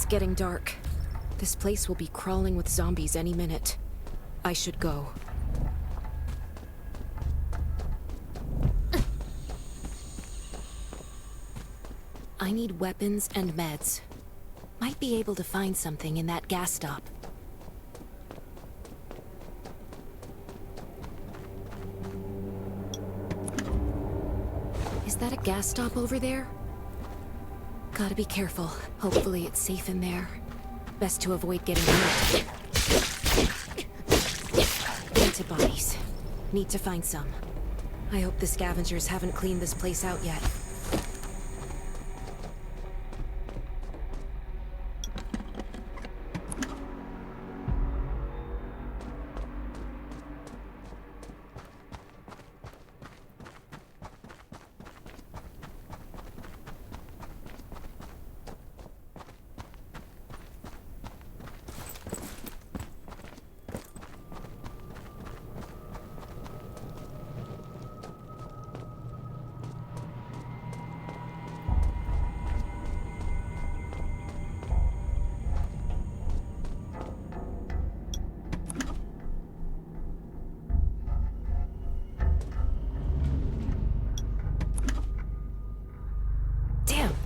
It's getting dark. This place will be crawling with zombies any minute. I should go. I need weapons and meds. Might be able to find something in that gas stop. Is that a gas stop over there? Gotta be careful. Hopefully it's safe in there. Best to avoid getting hurt. Antibodies. Need to find some. I hope the scavengers haven't cleaned this place out yet.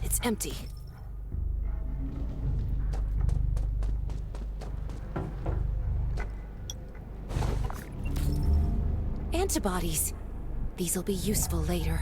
It's empty. Antibodies. These'll be useful later.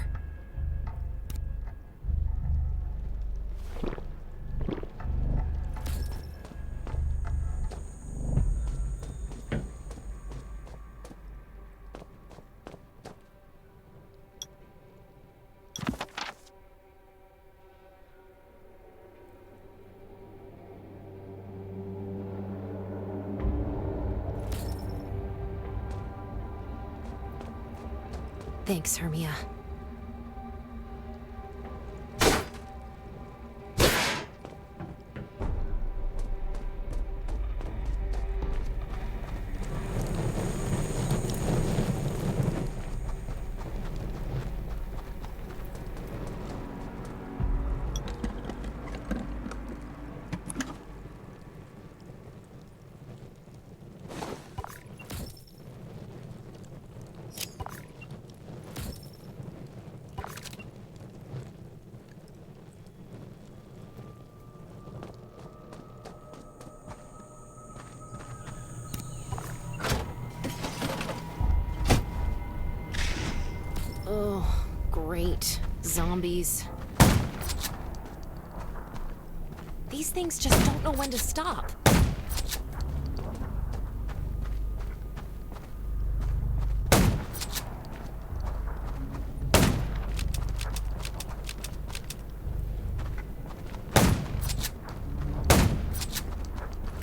Thanks, Hermia. Oh, great. Zombies. These things just don't know when to stop.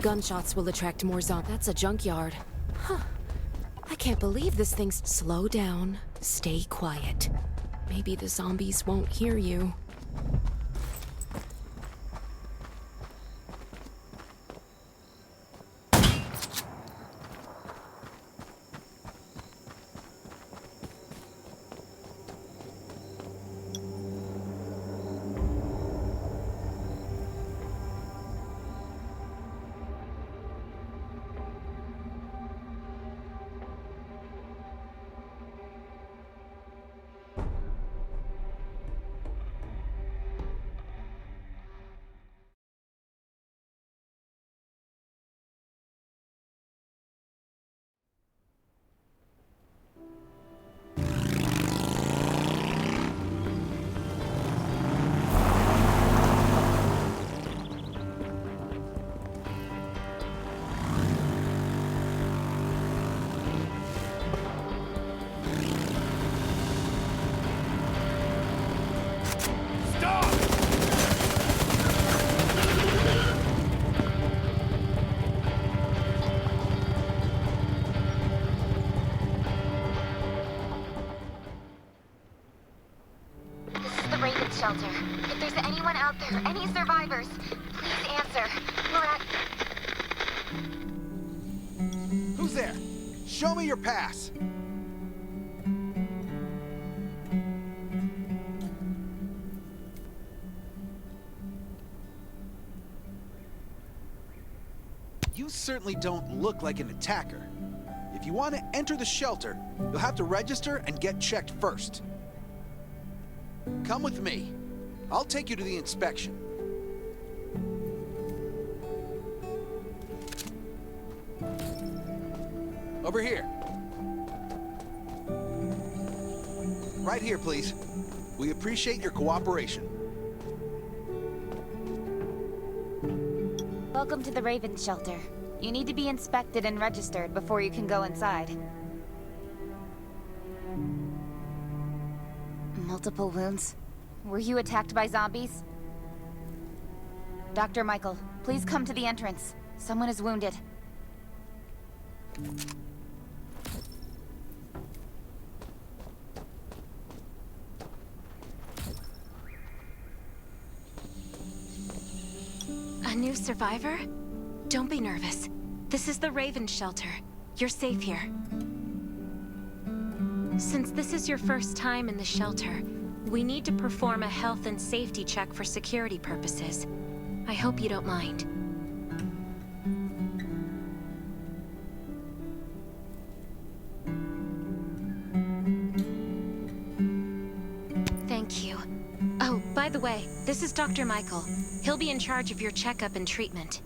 Gunshots will attract more zombies. That's a junkyard. Huh. I can't believe this thing's... Slow down. Stay quiet. Maybe the zombies won't hear you. Shelter. If there's anyone out there, any survivors, please answer. We're at... Who's there? Show me your pass. You certainly don't look like an attacker. If you want to enter the shelter, you'll have to register and get checked first. Come with me. I'll take you to the inspection. Over here. Right here, please. We appreciate your cooperation. Welcome to the Raven Shelter. You need to be inspected and registered before you can go inside. Multiple wounds? Were you attacked by zombies? Dr. Michael, please come to the entrance. Someone is wounded. A new survivor? Don't be nervous. This is the Raven Shelter. You're safe here. Since this is your first time in the shelter, we need to perform a health and safety check for security purposes. I hope you don't mind. Thank you. Oh, by the way, this is Dr. Michael. He'll be in charge of your checkup and treatment.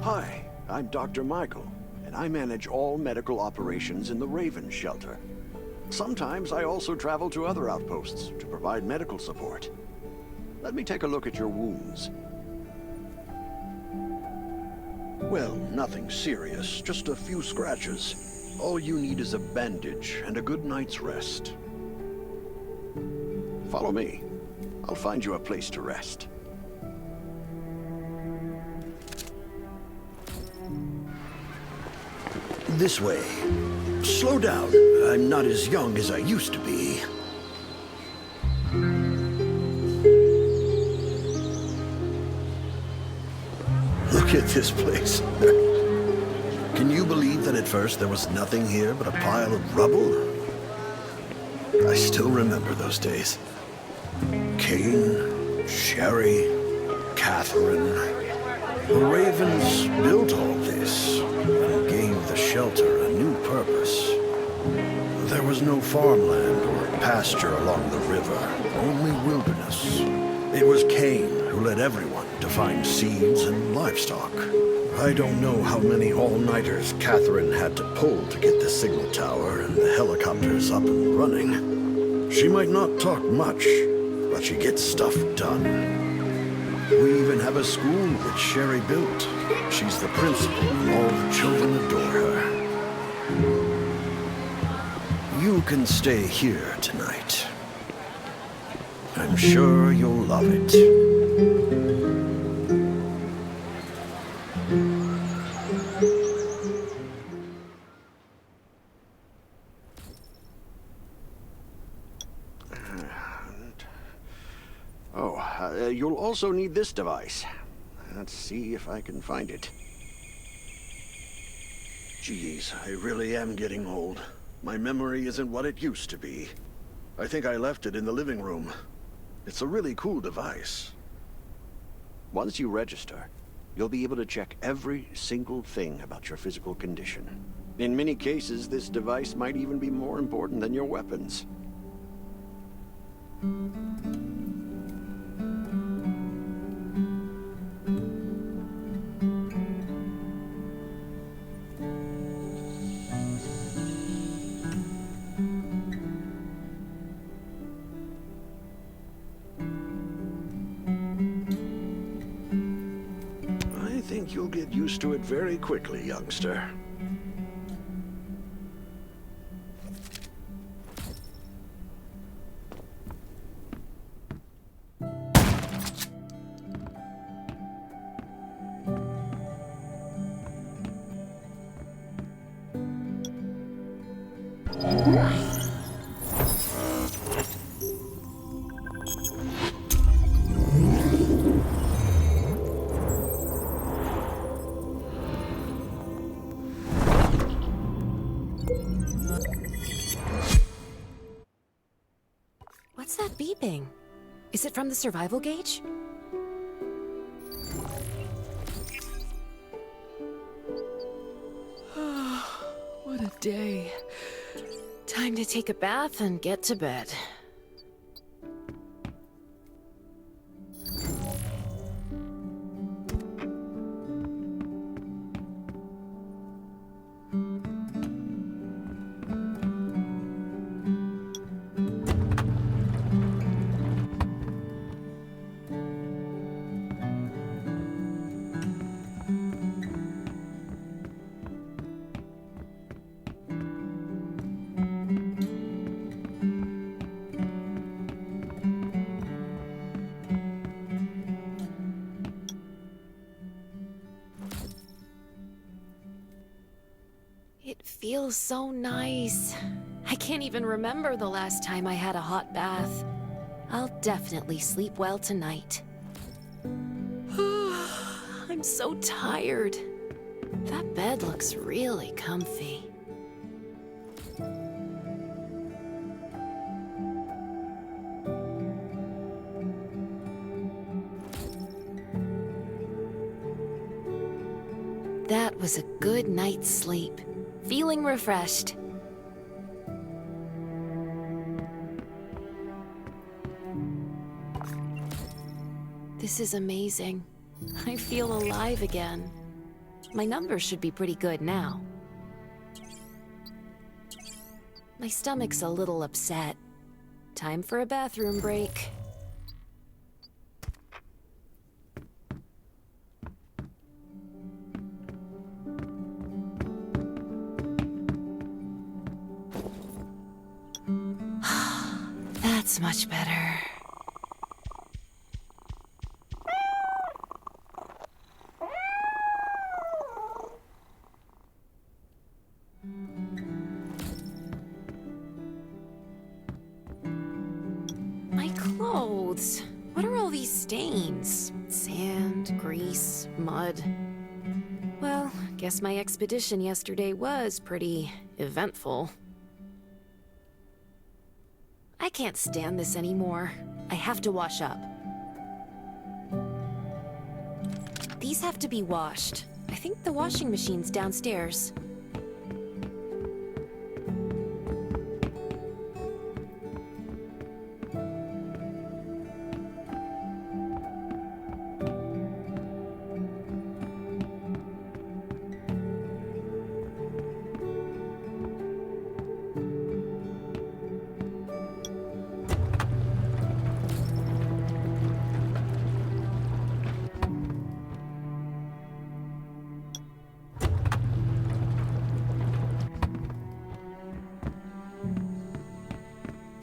Hi, I'm Dr. Michael, and I manage all medical operations in the Raven Shelter. Sometimes I also travel to other outposts to provide medical support. Let me take a look at your wounds. Well, nothing serious, just a few scratches. All you need is a bandage and a good night's rest. Follow me. I'll find you a place to rest. This way. Slow down. I'm not as young as I used to be. Look at this place. Can you believe that at first there was nothing here but a pile of rubble? I still remember those days. Kane, Sherry, Catherine. The Ravens built all this and gave the shelter a new purpose. There was no farmland or pasture along the river, only wilderness. It was Kane who led everyone to find seeds and livestock. I don't know how many all-nighters Catherine had to pull to get the signal tower and the helicopters up and running. She might not talk much, but she gets stuff done. We even have a school that Sherry built. She's the principal, and all the children adore her. You can stay here tonight. I'm sure you'll love it. You'll also need this device. Let's see if I can find it. Geez, I really am getting old. My memory isn't what it used to be. I think I left it in the living room. It's a really cool device. Once you register, you'll be able to check every single thing about your physical condition. In many cases, this device might even be more important than your weapons. I think you'll get used to it very quickly, youngster. What's that beeping? Is it from the survival gauge? What a day. Time to take a bath and get to bed. Feels so nice. I can't even remember the last time I had a hot bath. I'll definitely sleep well tonight. I'm so tired. That bed looks really comfy. That was a good night's sleep. Feeling refreshed. This is amazing. I feel alive again. My numbers should be pretty good now. My stomach's a little upset. Time for a bathroom break. That's much better. My clothes. What are all these stains? Sand, grease, mud. Well, guess my expedition yesterday was pretty eventful. I can't stand this anymore. I have to wash up. These have to be washed. I think the washing machine's downstairs.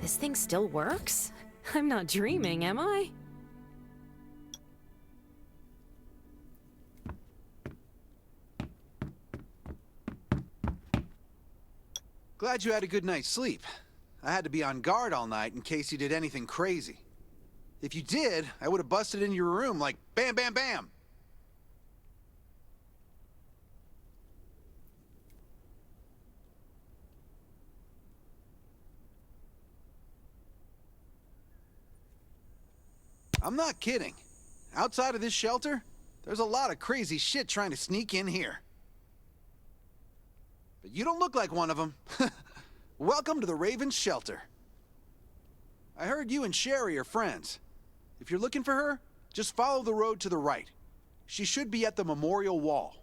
This thing still works? I'm not dreaming, am I? Glad you had a good night's sleep. I had to be on guard all night in case you did anything crazy. If you did, I would have busted into your room like bam, bam, bam. I'm not kidding. Outside of this shelter, there's a lot of crazy shit trying to sneak in here. But you don't look like one of them. Welcome to the Raven's shelter. I heard you and Sherry are friends. If you're looking for her, just follow the road to the right. She should be at the memorial wall.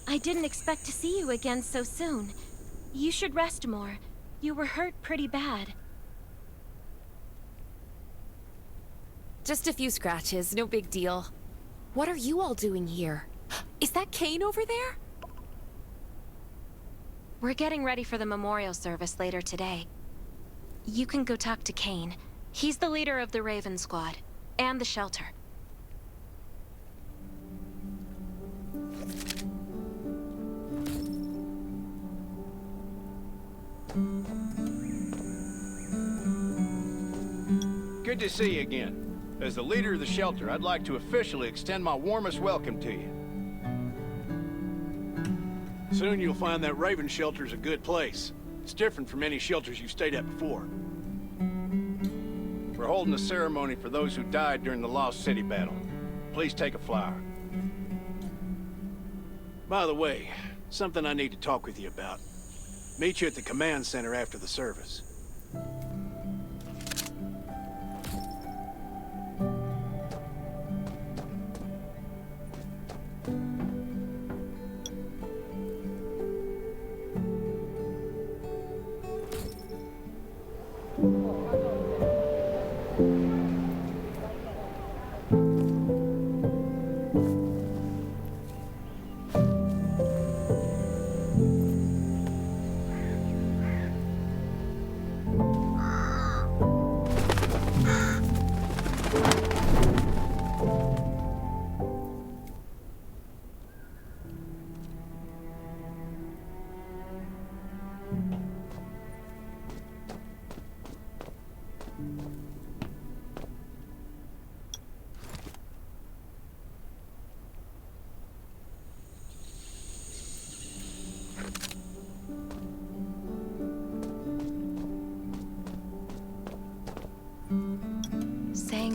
I didn't expect to see you again so soon. You should rest more. You were hurt pretty bad. Just a few scratches, no big deal. What are you all doing here? Is that Kane over there? We're getting ready for the memorial service later today. You can go talk to Kane. He's the leader of the Raven Squad, and the shelter. Good to see you again. As the leader of the shelter, I'd like to officially extend my warmest welcome to you. Soon you'll find that Raven shelter's a good place. It's different from any shelters you've stayed at before. We're holding a ceremony for those who died during the Lost City battle. Please take a flower. By the way, something I need to talk with you about. Meet you at the command center after the service.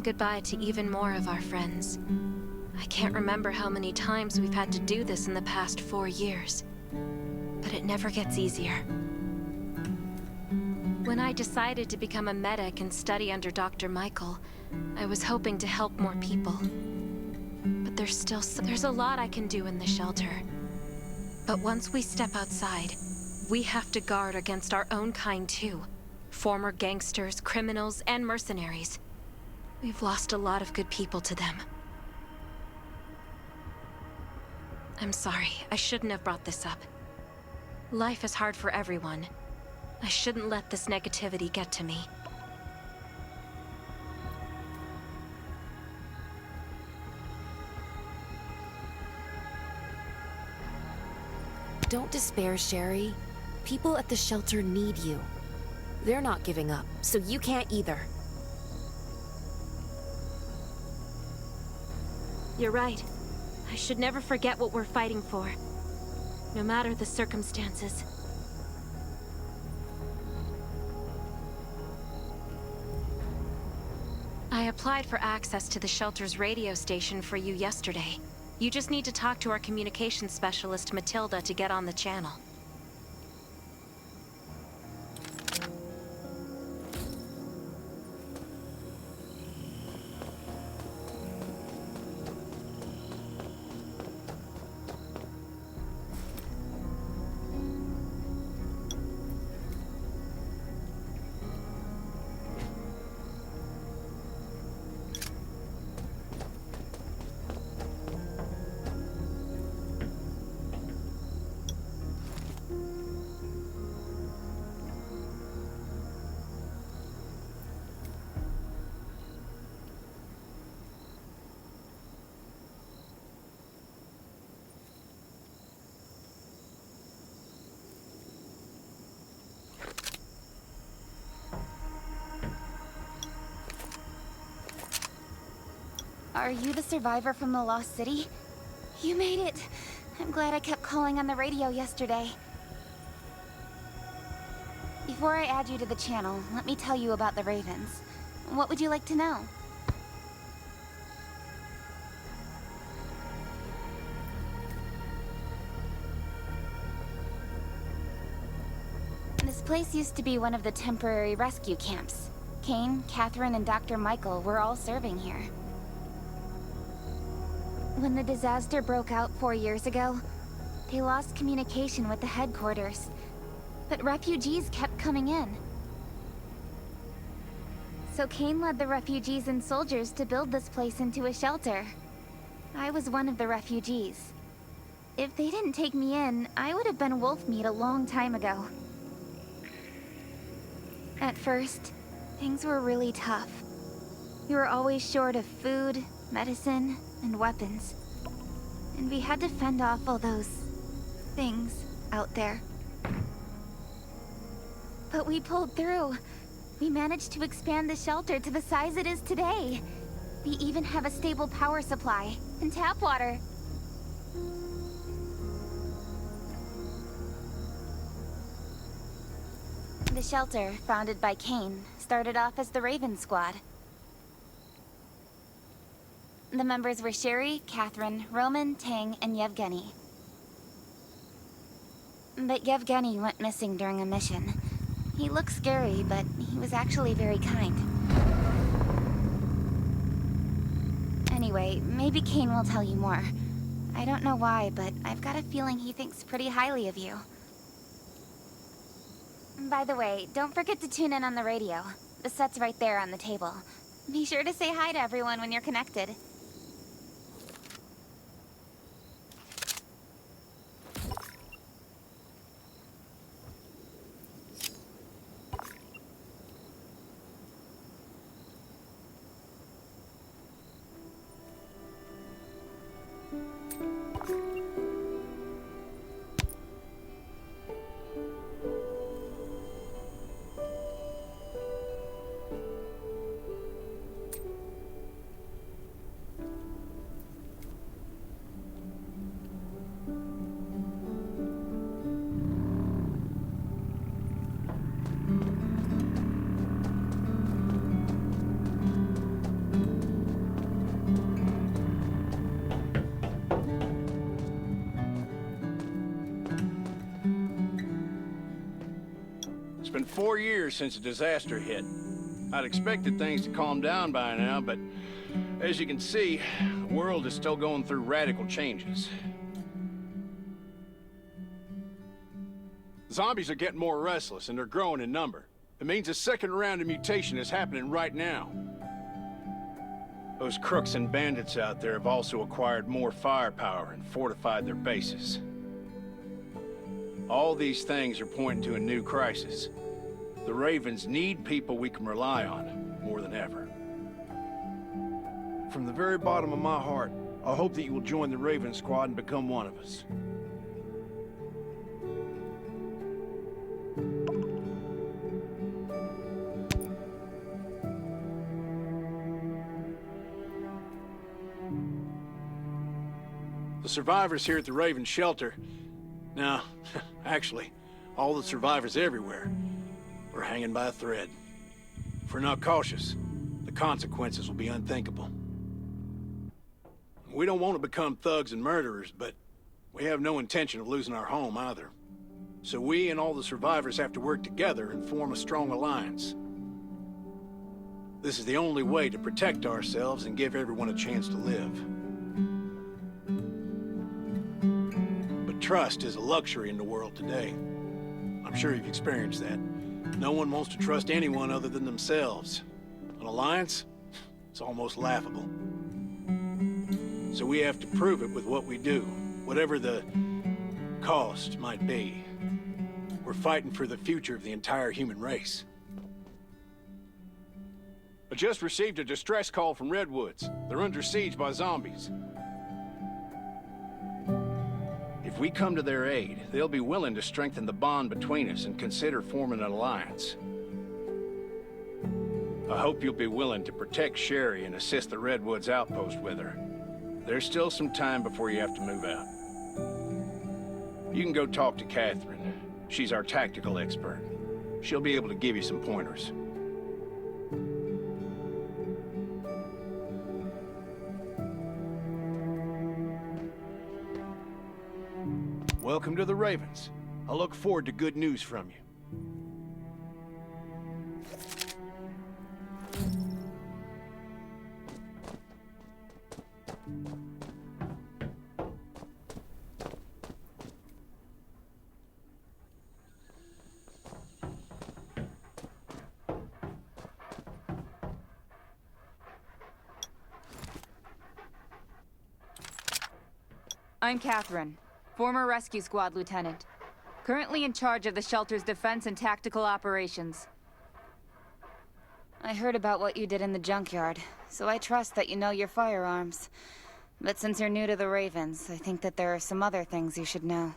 goodbye to even more of our friends. I can't remember how many times we've had to do this in the past 4 years. But it never gets easier. When I decided to become a medic and study under Dr. Michael, I was hoping to help more people. But there's a lot I can do in the shelter. But once we step outside, we have to guard against our own kind too. Former gangsters, criminals, and mercenaries. We've lost a lot of good people to them. I'm sorry, I shouldn't have brought this up. Life is hard for everyone. I shouldn't let this negativity get to me. Don't despair, Sherry. People at the shelter need you. They're not giving up, so you can't either. You're right. I should never forget what we're fighting for, no matter the circumstances. I applied for access to the shelter's radio station for you yesterday. You just need to talk to our communications specialist, Matilda, to get on the channel. Are you the survivor from the Lost City? You made it! I'm glad I kept calling on the radio yesterday. Before I add you to the channel, let me tell you about the Ravens. What would you like to know? This place used to be one of the temporary rescue camps. Kane, Catherine, and Dr. Michael were all serving here. When the disaster broke out 4 years ago, they lost communication with the headquarters. But refugees kept coming in. So Kane led the refugees and soldiers to build this place into a shelter. I was one of the refugees. If they didn't take me in, I would have been wolf meat a long time ago. At first, things were really tough. We were always short of food, medicine, and weapons. And we had to fend off all those things out there. But we pulled through. We managed to expand the shelter to the size it is today. We even have a stable power supply and tap water. The shelter, founded by Kane, started off as the Raven Squad. The members were Sherry, Catherine, Roman, Tang, and Yevgeny. But Yevgeny went missing during a mission. He looked scary, but he was actually very kind. Anyway, maybe Kane will tell you more. I don't know why, but I've got a feeling he thinks pretty highly of you. By the way, don't forget to tune in on the radio. The set's right there on the table. Be sure to say hi to everyone when you're connected. been 4 years since the disaster hit. I'd expected things to calm down by now, but as you can see, the world is still going through radical changes. Zombies are getting more restless, and they're growing in number. It means a second round of mutation is happening right now. Those crooks and bandits out there have also acquired more firepower and fortified their bases. All these things are pointing to a new crisis. The Ravens need people we can rely on, more than ever. From the very bottom of my heart, I hope that you will join the Raven Squad and become one of us. The survivors here at the Raven Shelter... No, actually, all the survivors everywhere. We're hanging by a thread. If we're not cautious, the consequences will be unthinkable. We don't want to become thugs and murderers, but we have no intention of losing our home either. So we and all the survivors have to work together and form a strong alliance. This is the only way to protect ourselves and give everyone a chance to live. But trust is a luxury in the world today. I'm sure you've experienced that. No one wants to trust anyone other than themselves. An alliance? It's almost laughable. So we have to prove it with what we do, whatever the cost might be. We're fighting for the future of the entire human race. I just received a distress call from Redwoods. They're under siege by zombies. If we come to their aid, they'll be willing to strengthen the bond between us and consider forming an alliance. I hope you'll be willing to protect Sherry and assist the Redwoods outpost with her. There's still some time before you have to move out. You can go talk to Catherine. She's our tactical expert. She'll be able to give you some pointers. Welcome to the Ravens. I look forward to good news from you. I'm Catherine, former rescue squad lieutenant. Currently in charge of the shelter's defense and tactical operations. I heard about what you did in the junkyard, so I trust that you know your firearms. But since you're new to the Ravens, I think that there are some other things you should know.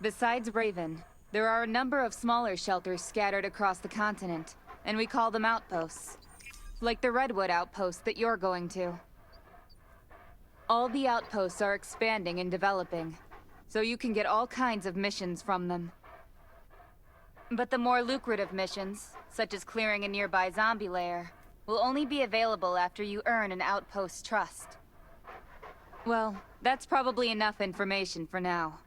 Besides Raven, there are a number of smaller shelters scattered across the continent, and we call them outposts. Like the Redwood outpost that you're going to. All the outposts are expanding and developing, so you can get all kinds of missions from them. But the more lucrative missions, such as clearing a nearby zombie lair, will only be available after you earn an outpost's trust. Well, that's probably enough information for now.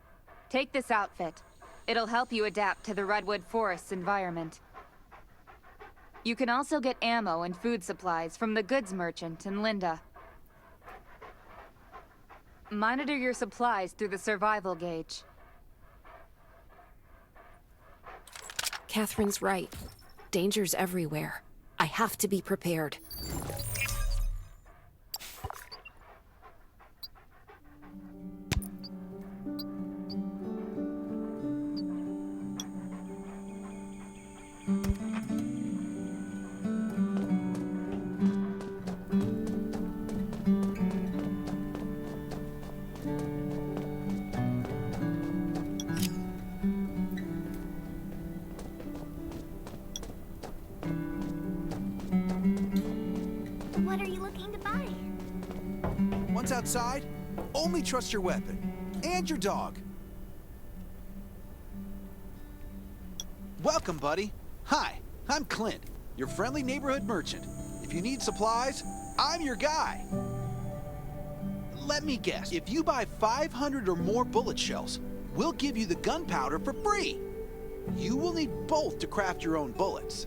Take this outfit. It'll help you adapt to the Redwood Forest's environment. You can also get ammo and food supplies from the goods merchant in Linda. Monitor your supplies through the survival gauge. Catherine's right. Danger's everywhere. I have to be prepared. What are you looking to buy? Once outside, only trust your weapon and your dog. Welcome, buddy. Hi, I'm Clint, your friendly neighborhood merchant. If you need supplies, I'm your guy. Let me guess, if you buy 500 or more bullet shells, we'll give you the gunpowder for free. You will need both to craft your own bullets.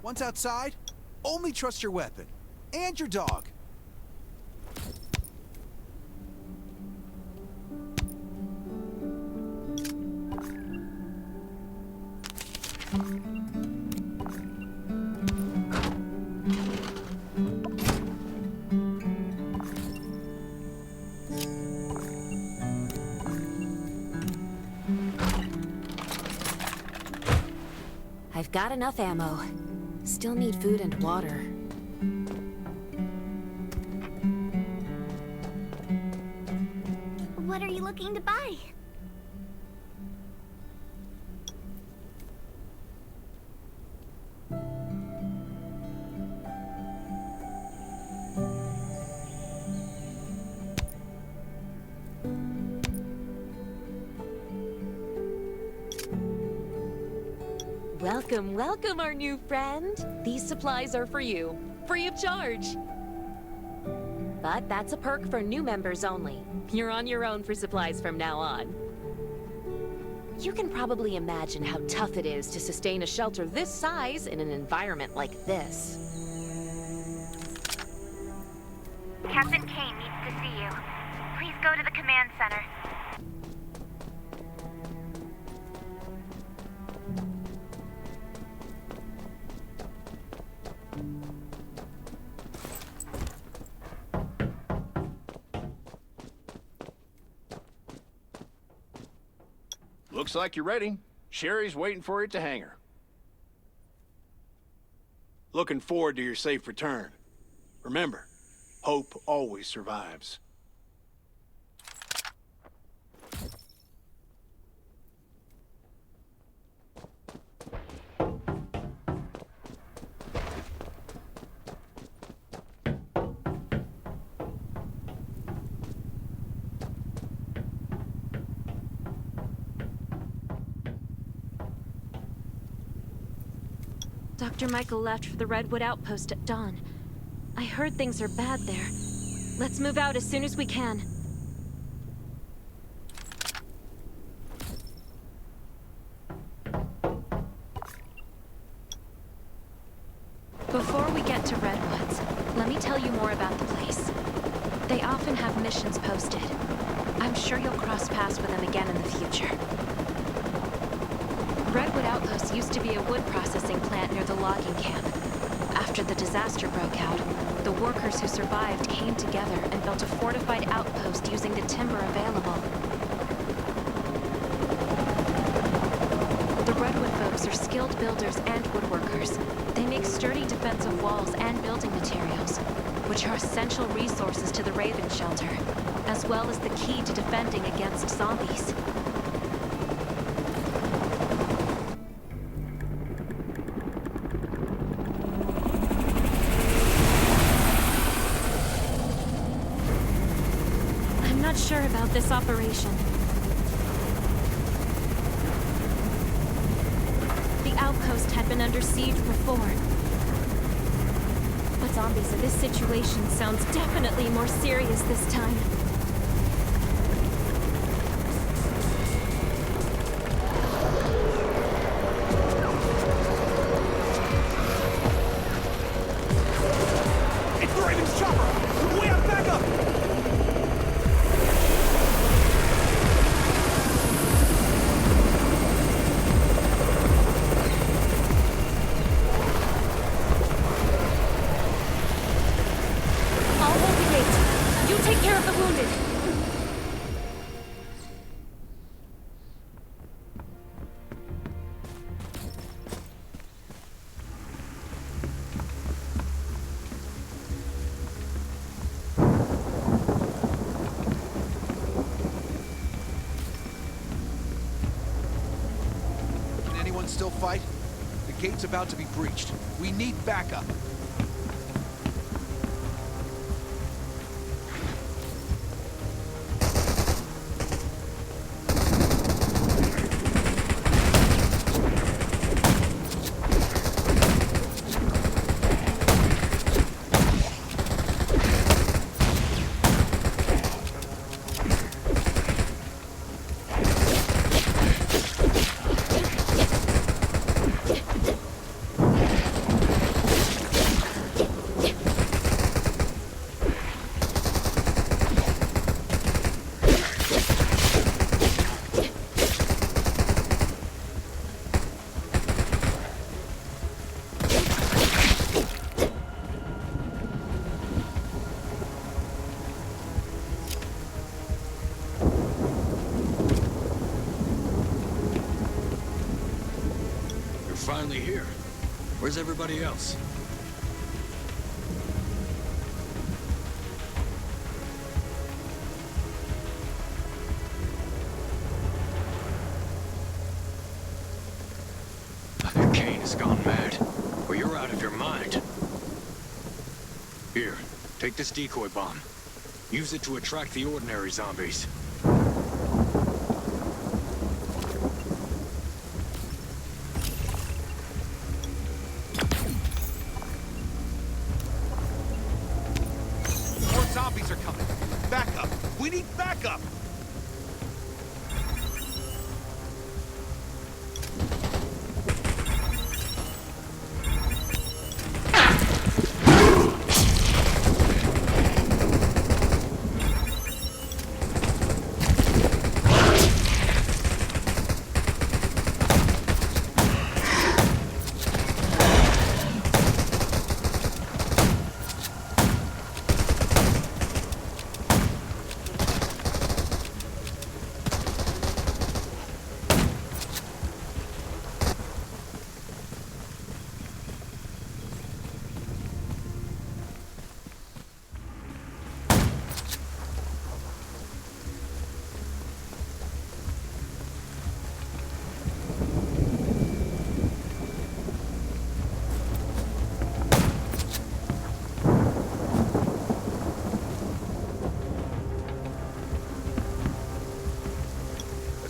Once outside, only trust your weapon and your dog. I've got enough ammo. Still need food and water. What are you looking to buy? Welcome, welcome, our new friend. These supplies are for you, free of charge. But that's a perk for new members only. You're on your own for supplies from now on. You can probably imagine how tough it is to sustain a shelter this size in an environment like this. Captain Kane needs to see you. Please go to the command center. Looks like you're ready. Sherry's waiting for you at the hangar. Looking forward to your safe return. Remember, hope always survives. Dr. Michael left for the Redwood outpost at dawn. I heard things are bad there. Let's move out as soon as we can. Before we get to Redwoods, let me tell you more about the place. They often have missions posted. I'm sure you'll cross paths with them again in the future. Redwood Outpost used to be a wood processing plant near the logging camp. After the disaster broke out, the workers who survived came together and built a fortified outpost using the timber available. The Redwood folks are skilled builders and woodworkers. They make sturdy defensive walls and building materials, which are essential resources to the Raven Shelter, as well as the key to defending against zombies. Sure about this operation. The outpost had been under siege before. But zombies in this situation sounds definitely more serious this time. It's the Raven's chopper! We have backup! I'll hold the gate. You take care of the wounded. gate's about to be breached. We need backup. Finally here. Where's everybody else? Kane has gone mad. Well, you're out of your mind. Here, take this decoy bomb. Use it to attract the ordinary zombies. Zombies are coming. Backup. We need backup.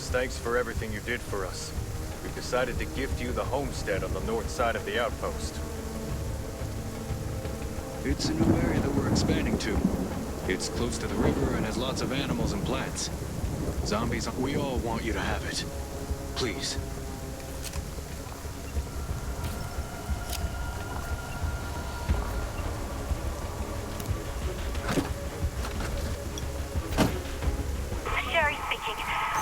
Thanks for everything you did for us. We've decided to gift you the homestead on the north side of the outpost. It's a new area that we're expanding to. It's close to the river and has lots of animals and plants. Zombies, we all want you to have it. Please. Sherry speaking.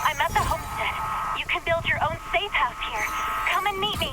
I'm at the homestead. You can build your own safe house here. Come and meet me.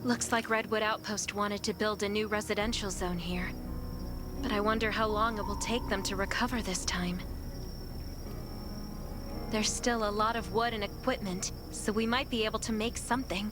Looks like Redwood Outpost wanted to build a new residential zone here. But I wonder how long it will take them to recover this time. There's still a lot of wood and equipment, so we might be able to make something.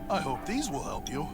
I hope these will help you.